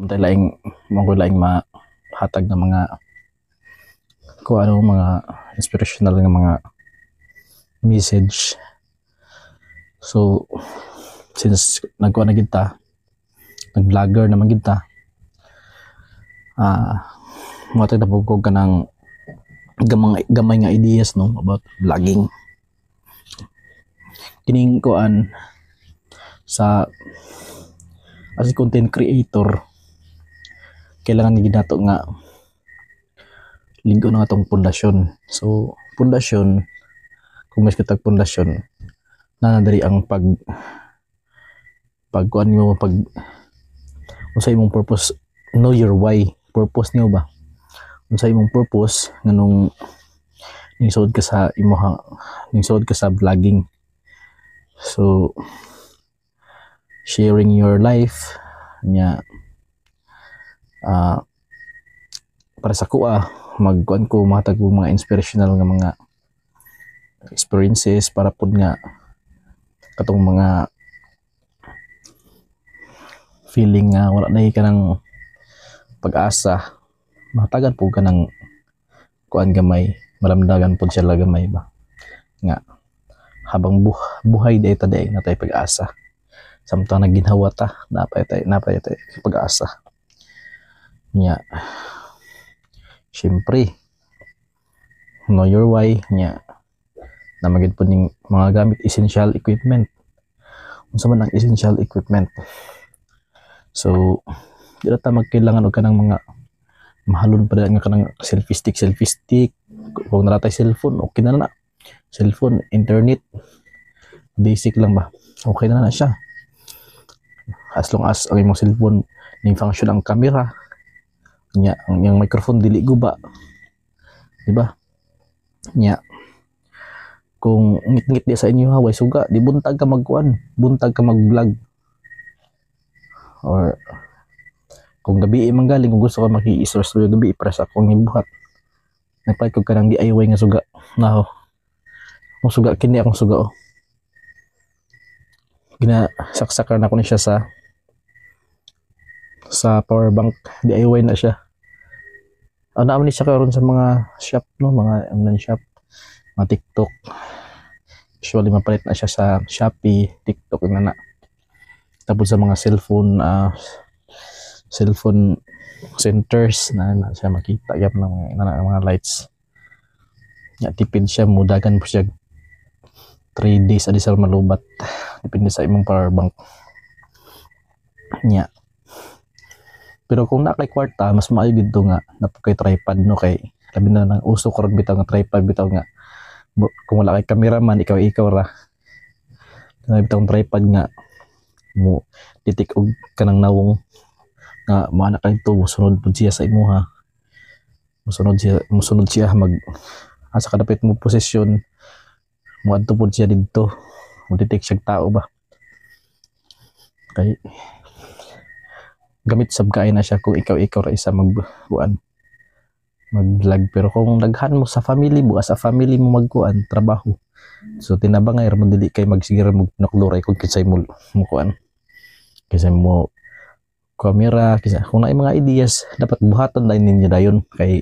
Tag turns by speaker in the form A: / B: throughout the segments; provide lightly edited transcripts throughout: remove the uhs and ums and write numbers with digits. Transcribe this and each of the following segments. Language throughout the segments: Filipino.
A: Untay laing mo laing mahatag ng mga kung ano mga inspirational nga mga message. So since nagkuha na kita, nag-vlogger naman kita, matag na pugkog ka ng gamay nga ideas no about vlogging. Kining kuan sa as a content creator, kailangan ni ginato nga linggo na atong pundasyon. So pundasyon, kung mas kitag pundasyon, nanadari ang pagkuan mo, pag unsay imong purpose, know your why, purpose niyo ba, unsay imong purpose nganong ningsod ka sa imong ningsod ka sa vlogging. So sharing your life nya para sa kuha magkuan ko matag mga inspirational nga mga experiences para pud nga katong mga feeling nga wala na kanang pag-asa, matagan po ka ng kuan gamay, malamdagan po siya gamay ba nga habang buhay day ta day natay pag-asa, samtang naginhawa ta napay tay pag-asa nya. Syempre know your why nya, namagid po ning mga gamit essential equipment. Unsa man ang essential equipment? So di ta magkailangan og kanang mga mahalon pa nga kanang selfie stick. Kung naratay cellphone, okay na na. Cellphone, internet, basic lang ba, okay na siya. As long as ang imong cellphone ning function ang camera nya, ang yung microphone dili guba, di ba? Nya kung ngit-ngit di sa inyo haway suga, di buntag ka magkuan, buntag ka mag-vlog. Or kung gabi manggaling, kung gusto ka maki-stress gabi, press akong ibuhat, nagpay ko kanang DIY nga suga naho. Ang suga kini akong suga ginasaksakan ako ni siya sa power bank, DIY na siya. Naman ni siya karon sa mga shop no, mga online shop, mga TikTok. Usually mapalit na siya sa Shopee, TikTok na. Tapos sa mga cellphone centers na siya makita yap ng mga lights. Ya tipid siya, mudagan po siya 3 days adi sa malubat, depende sa imong power bank nya. Pero kung na kay kwarta, mas maayo gid to nga napakay tripod no, kay labi na nang uso karon bitaw nga tripod bitaw nga kung wala kay cameraman, ikaw ra bitaw tripod nga mo titik og kanang nawong nga maana kay to musunod pud siya sa imuha, musunod siya mag asa kadapit mo posisyon mo adto pud siya didto, mo titik siya tao ba, kay gamit sab kaay na siya kung ikaw ra isa mag-vlog. Pero kung daghan mo sa family mo, as a family mo magkuan trabaho, so tinabangay ra man dili kay magsigara mo nakluray kung kinsay mo kuan, kinsay mo camera, kinsay kung naay mga ideas dapat buhaton lang ninyo dayon, kay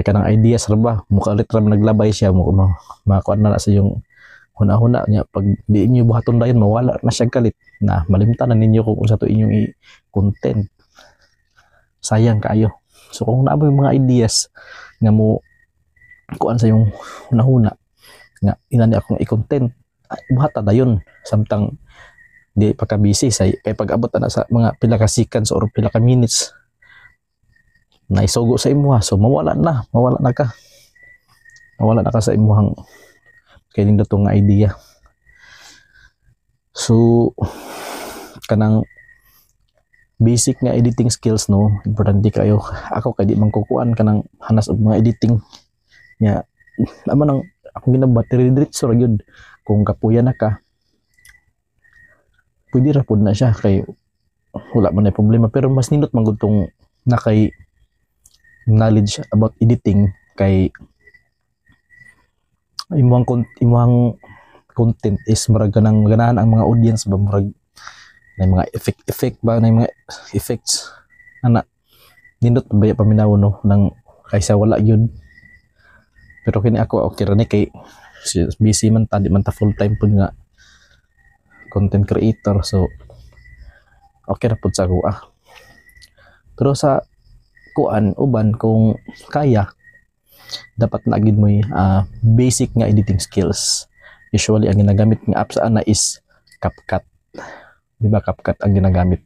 A: kanang ideas ra ba mukalit ra naglabay siya mo makuan na sa yung huna-huna nya, pag di inyo buhaton dayon mawala na siya kalit na malimtanan ninyo kung sa to inyong i-content, sayang kaayo. So kung naabay mga ideas nga mo kuan sa yung huna-huna nga inani akong i-content, buhata dayon samtang di pa ka busy say, kay pag abot na sa mga pila ka seconds or pila ka minutes na isugo sa imuha, so mawala na ka sa imuhang kay nindot nga idea. So kanang basic nga editing skills no, importante kayo. Ako kay di man kukuan kanang hanas og mga editing nya, naman ang akong ginabuhat diretso ra gyud. Kung kapuya na ka, pwede ra pud na siya, kay wala man na problema. Pero mas nindot man gud tong nakay knowledge about editing, kay imong content is murag kanang ganahan ang mga audience ba, murag na mga effect ba na mga effects ana nindot baya paminaw no nang kaysa wala yun. Pero kini ako okay ra ni kay busy man ta, di man ta full time pud nga content creator, so okay ra pud sa ako Pero sa kuan uban kung kaya dapat na gid mo basic nga editing skills. Usually ang ginagamit nga apps ana is CapCut. Di ba CapCut ang ginagamit?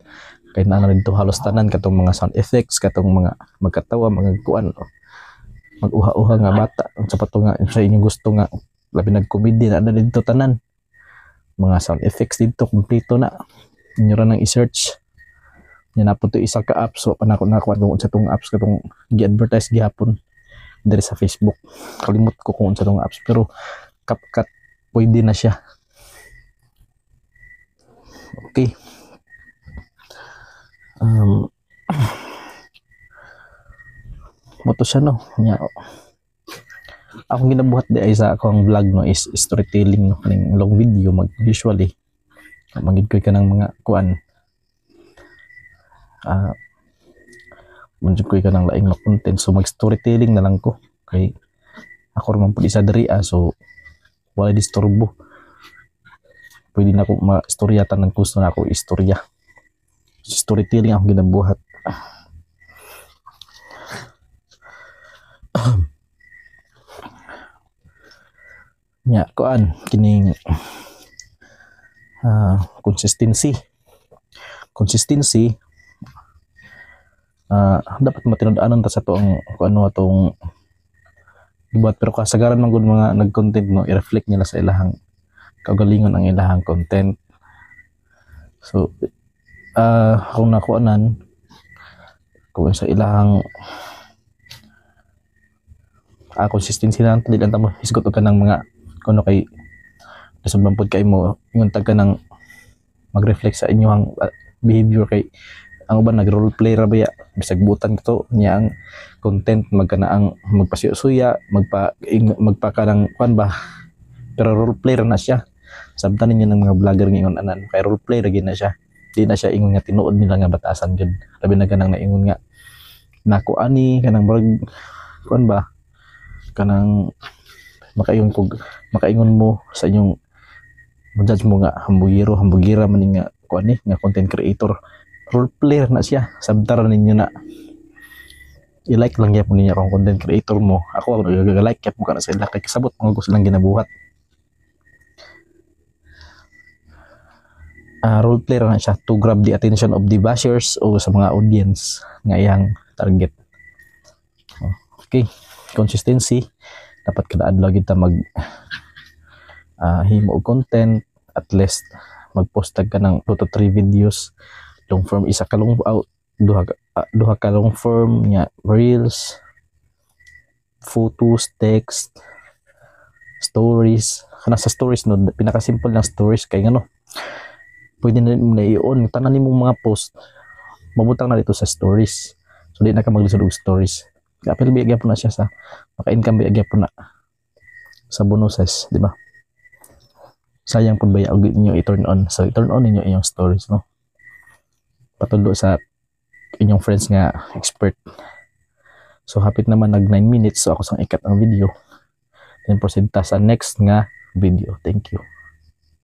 A: Kaya na dito halos tanan katong mga sound effects, katong mga magkatawa, mga kuan, mag-uha-uha nga bata. Ang sapato nga sa inyong gusto nga labi nag-comedy na dito tanan. Mga sound effects dito kompleto na. Inyo ra nang i-search. Yan na po ito isa ka apps. So panako na kung sa itong apps katong gi-advertise gihapon dari sa Facebook. Kalimot ko kung sa itong apps. Pero CapCut pwede na siya. Okay. Moto siya no. Nya akong ginabuhat di ay sa akong vlog no is storytelling no kaning long video usually magid ko kanang mga kuan magid ko kanang laing na content, so mag storytelling na lang ko kay ako man pud isa diri so wala disturbo, pwede na ako ma-storyatan ng gusto na ako istorya. Storytelling ako ginabuhat. Nya kuan kining consistency dapat matinud-anon ta sa to ang kuno atong gibuhat, pero kasagaran man gud mga nag-content no i-reflect nila sa ilahang kagalingon ang ilahang content. So kung nakuanan kung sa ilahang consistency lang dili lang ta mo hisgot og kanang mga kuno kay sobrang pod kay mo ingon tag ka nang mag-reflect sa inyong behavior kay ang uban nag role play ra baya bisag butan to niya ang content magkana ang magpasuya magpa kanang kuan ba, pero role play ra na siya. Sabtan ninyo ng mga vlogger ngingon anan kay role play ra gid na siya, di na siya ingon nga tinuod nila nga batasan gid, labi na ganang naingon nga nako ani kanang murag kuan ba kanang makaingon mo sa inyong judge mo nga hambugira man nga kuan ni nga content creator, role player na siya. Sabtar ninyo na i-like lang gyapon niya kung content creator mo. Ako nag-like gyapon ka na sa ila kay kasabot mga gusto lang ginabuhat. Role player na siya to grab the attention of the bashers o sa mga audience nga iyang target. Okay, consistency dapat kada adlaw gid ta mag himo og content, at least mag-post ka ng 2 to 3 videos. Long form isa ka long duha ka long form nya reels, photos, text, stories. Kana sa stories no pinaka simple lang stories kay ngano pwede na mo i-on tanan nimong mga post mabutang na dito sa stories, so di na ka maglisod og stories. Kapil biya gyapon na siya sa maka-income biya gyapon na sa bonuses, di ba? Sayang pud baya og inyo i-turn on, so i-turn on ninyo inyong stories no, patulo sa inyong friends nga expert. So hapit naman nag 9 minutes, so ako sang ikat ang video then proceed ta sa next nga video. Thank you.